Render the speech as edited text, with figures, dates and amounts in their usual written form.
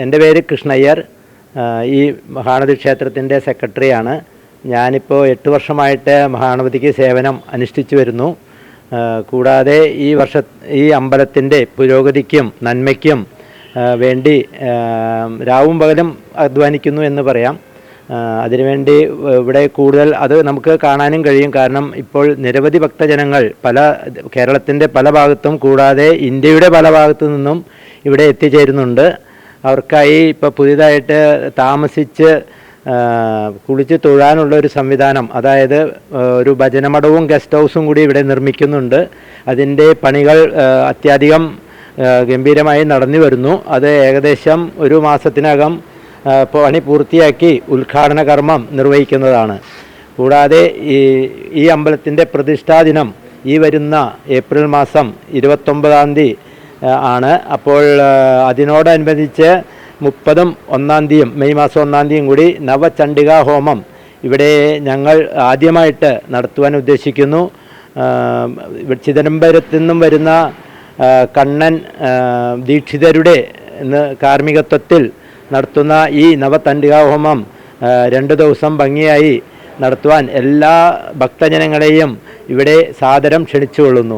എൻ്റെ പേര് കൃഷ്ണയ്യർ. ഈ മഹാഗണപതി ക്ഷേത്രത്തിൻ്റെ സെക്രട്ടറിയാണ്. ഞാനിപ്പോൾ 8 വർഷമായിട്ട് മഹാഗണപതിക്ക് സേവനം അനുഷ്ഠിച്ചു വരുന്നു. കൂടാതെ ഈ അമ്പലത്തിൻ്റെ പുരോഗതിക്കും നന്മയ്ക്കും വേണ്ടി രാവും പകലും അധ്വാനിക്കുന്നു എന്ന് പറയാം. അതിനുവേണ്ടി ഇവിടെ കൂടുതൽ അത് നമുക്ക് കാണാനും കഴിയും. കാരണം ഇപ്പോൾ നിരവധി ഭക്തജനങ്ങൾ കേരളത്തിൻ്റെ പല ഭാഗത്തും കൂടാതെ ഇന്ത്യയുടെ പല ഭാഗത്തു നിന്നും ഇവിടെ എത്തിച്ചേരുന്നുണ്ട്. അവർക്കായി ഇപ്പോൾ പുതിയതായിട്ട് താമസിച്ച് കുളിച്ച് തൊഴാനുള്ള ഒരു സംവിധാനം, അതായത് ഒരു ഭജനമഠവും ഗസ്റ്റ് ഹൗസും കൂടി ഇവിടെ നിർമ്മിക്കുന്നുണ്ട്. അതിൻ്റെ പണികൾ അത്യധികം ഗംഭീരമായി നടന്നു വരുന്നു. അത് ഏകദേശം ഒരു മാസത്തിനകം പണി പൂർത്തിയാക്കി ഉദ്ഘാടന കർമ്മം നിർവഹിക്കുന്നതാണ്. കൂടാതെ ഈ അമ്പലത്തിൻ്റെ പ്രതിഷ്ഠാദിനം ഈ വരുന്ന ഏപ്രിൽ മാസം 29-ാം തീയതി ആണ്. അപ്പോൾ അതിനോടനുബന്ധിച്ച് 30-ഉം 1-ാം തീയതിയും മെയ് മാസം 1-ാം തീയതിയും കൂടി നവചണ്ഡികാ ഹോമം ഇവിടെ ഞങ്ങൾ ആദ്യമായിട്ട് നടത്തുവാൻ ഉദ്ദേശിക്കുന്നു. ചിദംബരത്തു നിന്നും വരുന്ന കണ്ണൻ ദീക്ഷിതരുടെ കാർമ്മികത്വത്തിൽ നടത്തുന്ന ഈ നവചണ്ഡികാ ഹോമം 2 ദിവസം ഭംഗിയായി നടത്തുവാൻ എല്ലാ ഭക്തജനങ്ങളെയും ഇവിടെ സാദരം ക്ഷണിച്ചുകൊള്ളുന്നു.